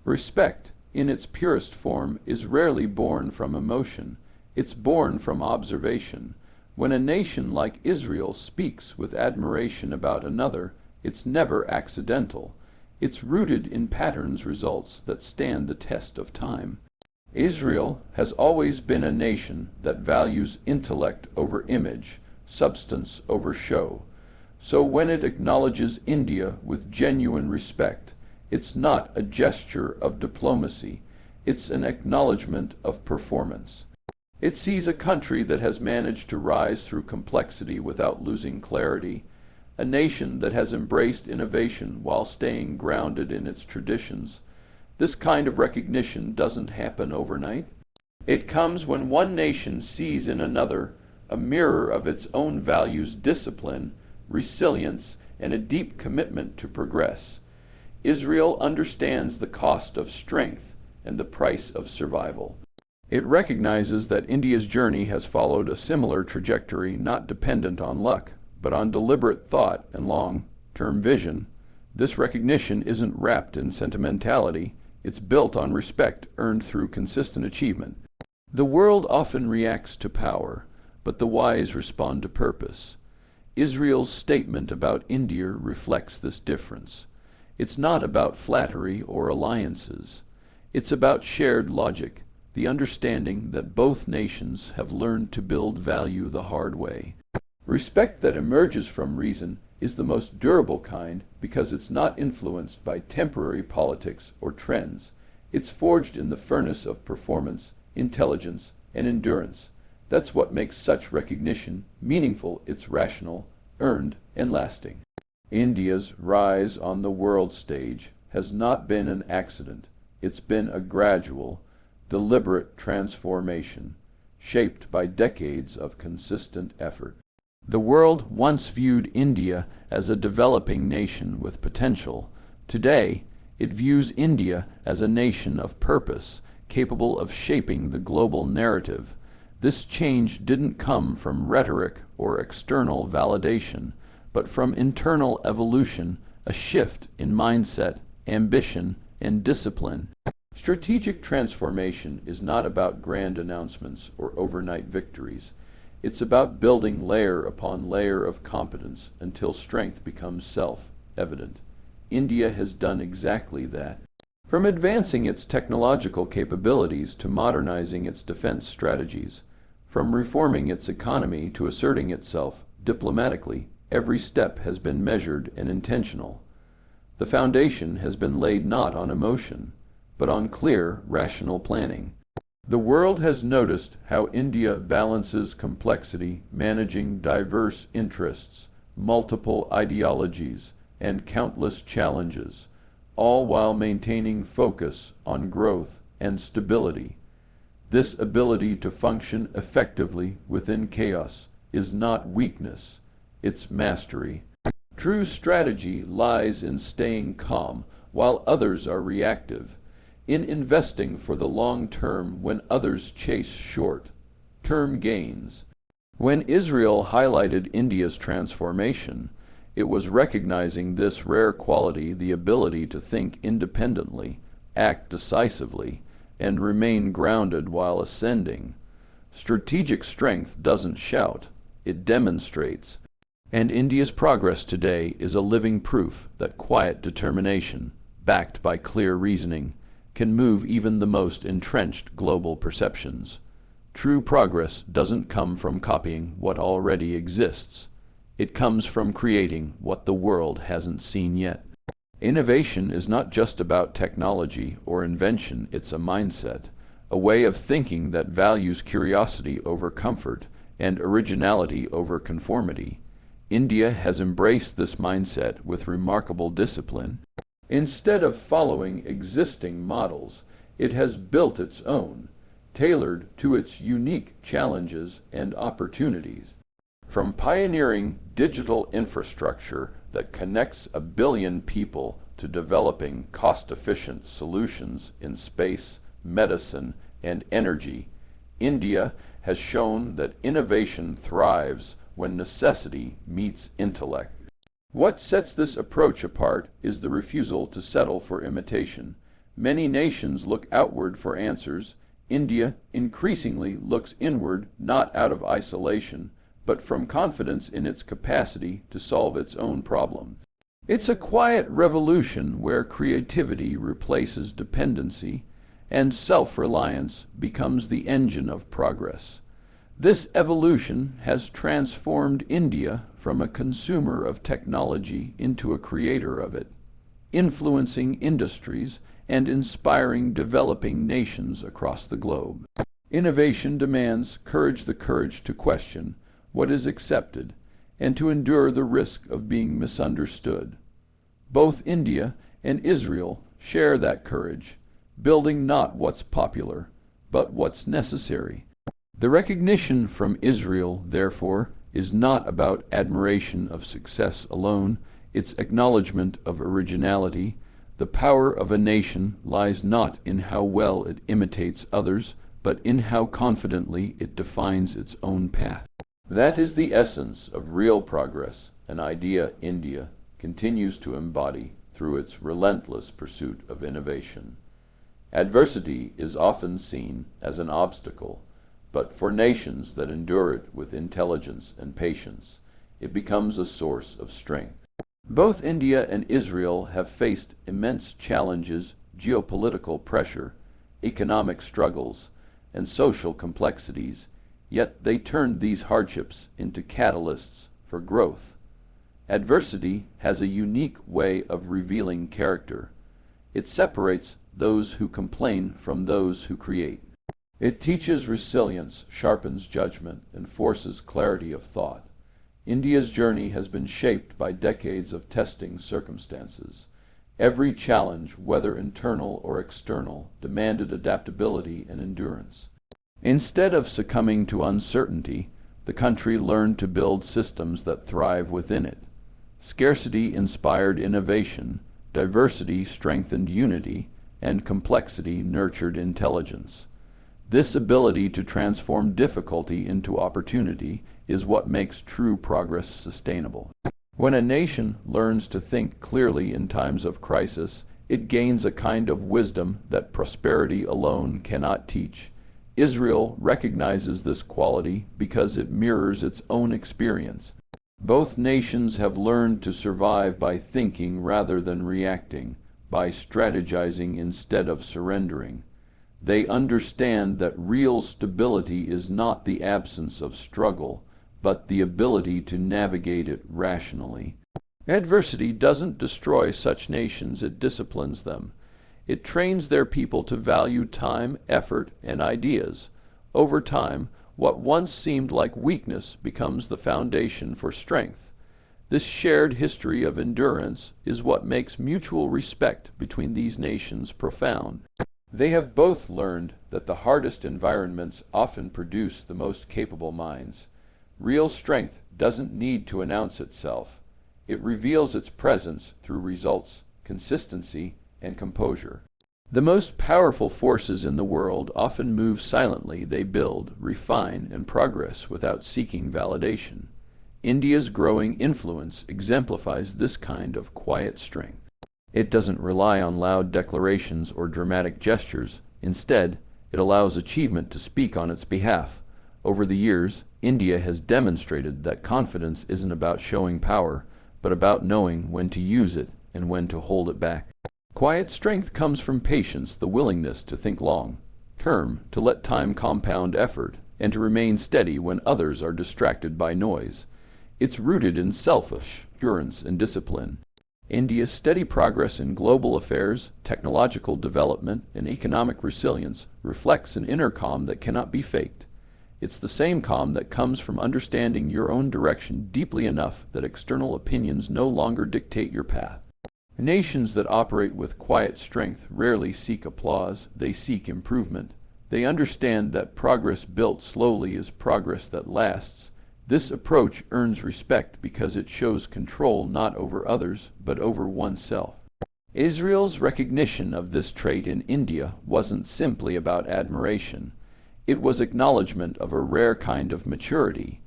Respect, in its purest form, is rarely born from emotion. It's born from observation. When a nation like Israel speaks with admiration about another, it's never accidental. It's rooted in patterns results that stand the test of time. Israel has always been a nation that values intellect over image, substance over show. So when it acknowledges India with genuine respect, it's not a gesture of diplomacy, it's an acknowledgment of performance. It sees a country that has managed to rise through complexity without losing clarity, a nation that has embraced innovation while staying grounded in its traditions. This kind of recognition doesn't happen overnight. It comes when one nation sees in another a mirror of its own values, discipline, resilience, and a deep commitment to progress. Israel understands the cost of strength and the price of survival. It recognizes that India's journey has followed a similar trajectory, not dependent on luck, but on deliberate thought and long-term vision. This recognition isn't wrapped in sentimentality. It's built on respect earned through consistent achievement. The world often reacts to power, but the wise respond to purpose. Israel's statement about India reflects this difference. It's not about flattery or alliances. It's about shared logic, the understanding that both nations have learned to build value the hard way. Respect that emerges from reason is the most durable kind because it's not influenced by temporary politics or trends. It's forged in the furnace of performance, intelligence, and endurance. That's what makes such recognition meaningful. It's rational, earned, and lasting. India's rise on the world stage has not been an accident. It's been a gradual, deliberate transformation, shaped by decades of consistent effort. The world once viewed India as a developing nation with potential. Today, it views India as a nation of purpose, capable of shaping the global narrative. This change didn't come from rhetoric or external validation, but from internal evolution, a shift in mindset, ambition, and discipline. Strategic transformation is not about grand announcements or overnight victories. It's about building layer upon layer of competence until strength becomes self-evident. India has done exactly that. From advancing its technological capabilities to modernizing its defense strategies, from reforming its economy to asserting itself diplomatically, every step has been measured and intentional. The foundation has been laid not on emotion, but on clear, rational planning. The world has noticed how India balances complexity, managing diverse interests, multiple ideologies, and countless challenges, all while maintaining focus on growth and stability. This ability to function effectively within chaos is not weakness, it's mastery. True strategy lies in staying calm while others are reactive, in investing for the long term when others chase short-term gains. When Israel highlighted India's transformation, it was recognizing this rare quality, the ability to think independently, act decisively, and remain grounded while ascending. Strategic strength doesn't shout, it demonstrates. And India's progress today is a living proof that quiet determination, backed by clear reasoning, can move even the most entrenched global perceptions. True progress doesn't come from copying what already exists. It comes from creating what the world hasn't seen yet. Innovation is not just about technology or invention, it's a mindset, a way of thinking that values curiosity over comfort and originality over conformity. India has embraced this mindset with remarkable discipline. Instead of following existing models, it has built its own, tailored to its unique challenges and opportunities. From pioneering digital infrastructure that connects 1 billion people to developing cost-efficient solutions in space, medicine, and energy, India has shown that innovation thrives when necessity meets intellect. What sets this approach apart is the refusal to settle for imitation. Many nations look outward for answers. India increasingly looks inward, not out of isolation, but from confidence in its capacity to solve its own problems. It's a quiet revolution where creativity replaces dependency and self-reliance becomes the engine of progress. This evolution has transformed India from a consumer of technology into a creator of it, influencing industries and inspiring developing nations across the globe. Innovation demands the courage to question what is accepted and to endure the risk of being misunderstood. Both India and Israel share that courage, building not what's popular, but what's necessary. The recognition from Israel, therefore, is not about admiration of success alone, it's acknowledgment of originality. The power of a nation lies not in how well it imitates others, but in how confidently it defines its own path. That is the essence of real progress, an idea India continues to embody through its relentless pursuit of innovation. Adversity is often seen as an obstacle, but for nations that endure it with intelligence and patience, it becomes a source of strength. Both India and Israel have faced immense challenges, geopolitical pressure, economic struggles, and social complexities, yet they turned these hardships into catalysts for growth. Adversity has a unique way of revealing character. It separates those who complain from those who create. It teaches resilience, sharpens judgment, and forces clarity of thought. India's journey has been shaped by decades of testing circumstances. Every challenge, whether internal or external, demanded adaptability and endurance. Instead of succumbing to uncertainty, the country learned to build systems that thrive within it. Scarcity inspired innovation, diversity strengthened unity, and complexity nurtured intelligence. This ability to transform difficulty into opportunity is what makes true progress sustainable. When a nation learns to think clearly in times of crisis, it gains a kind of wisdom that prosperity alone cannot teach. Israel recognizes this quality because it mirrors its own experience. Both nations have learned to survive by thinking rather than reacting, by strategizing instead of surrendering. They understand that real stability is not the absence of struggle, but the ability to navigate it rationally. Adversity doesn't destroy such nations, it disciplines them. It trains their people to value time, effort, and ideas. Over time, what once seemed like weakness becomes the foundation for strength. This shared history of endurance is what makes mutual respect between these nations profound. They have both learned that the hardest environments often produce the most capable minds. Real strength doesn't need to announce itself. It reveals its presence through results, consistency, and composure. The most powerful forces in the world often move silently. They build, refine, and progress without seeking validation. India's growing influence exemplifies this kind of quiet strength. It doesn't rely on loud declarations or dramatic gestures. Instead, it allows achievement to speak on its behalf. Over the years, India has demonstrated that confidence isn't about showing power, but about knowing when to use it and when to hold it back. Quiet strength comes from patience, the willingness to think long-term, to let time compound effort, and to remain steady when others are distracted by noise. It's rooted in self-assurance and discipline. India's steady progress in global affairs, technological development, and economic resilience reflects an inner calm that cannot be faked. It's the same calm that comes from understanding your own direction deeply enough that external opinions no longer dictate your path. Nations that operate with quiet strength rarely seek applause, they seek improvement. They understand that progress built slowly is progress that lasts. This approach earns respect because it shows control not over others, but over oneself. Israel's recognition of this trait in India wasn't simply about admiration. It was acknowledgment of a rare kind of maturity.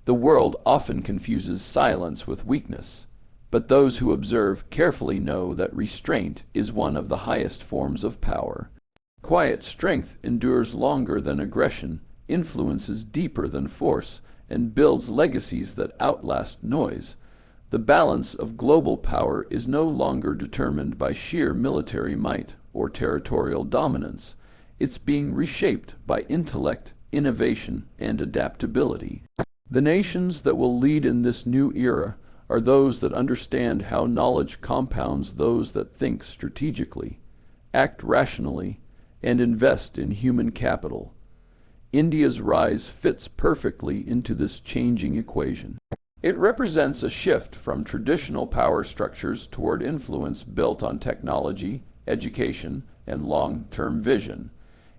The world often confuses silence with weakness, but those who observe carefully know that restraint is one of the highest forms of power. Quiet strength endures longer than aggression, influences deeper than force, and builds legacies that outlast noise. The balance of global power is no longer determined by sheer military might or territorial dominance. It's being reshaped by intellect, innovation, and adaptability. The nations that will lead in this new era are those that understand how knowledge compounds those that think strategically, act rationally, and invest in human capital. India's rise fits perfectly into this changing equation. It represents a shift from traditional power structures toward influence built on technology, education, and long-term vision.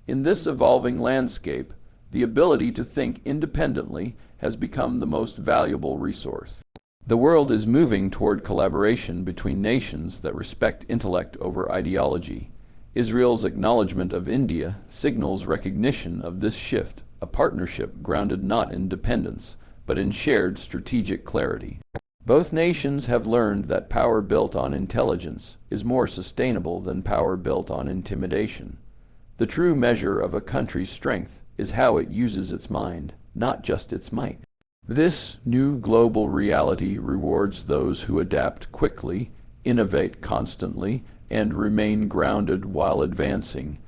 In this evolving landscape, the ability to think independently has become the most valuable resource. The world is moving toward collaboration between nations that respect intellect over ideology. Israel's acknowledgment of India signals recognition of this shift, a partnership grounded not in dependence, but in shared strategic clarity. Both nations have learned that power built on intelligence is more sustainable than power built on intimidation. The true measure of a country's strength is how it uses its mind, not just its might. This new global reality rewards those who adapt quickly, innovate constantly, and remain grounded while advancing.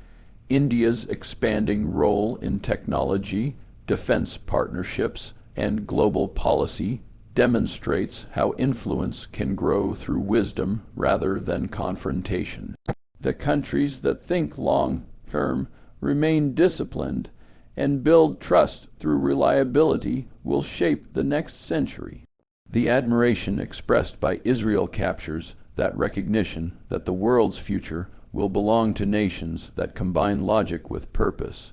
India's expanding role in technology, defense partnerships, and global policy demonstrates how influence can grow through wisdom rather than confrontation. The countries that think long-term, remain disciplined, and build trust through reliability will shape the next century. The admiration expressed by Israel captures that recognition that the world's future will belong to nations that combine logic with purpose,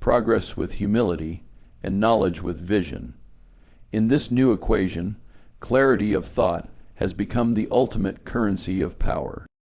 progress with humility, and knowledge with vision. In this new equation, clarity of thought has become the ultimate currency of power.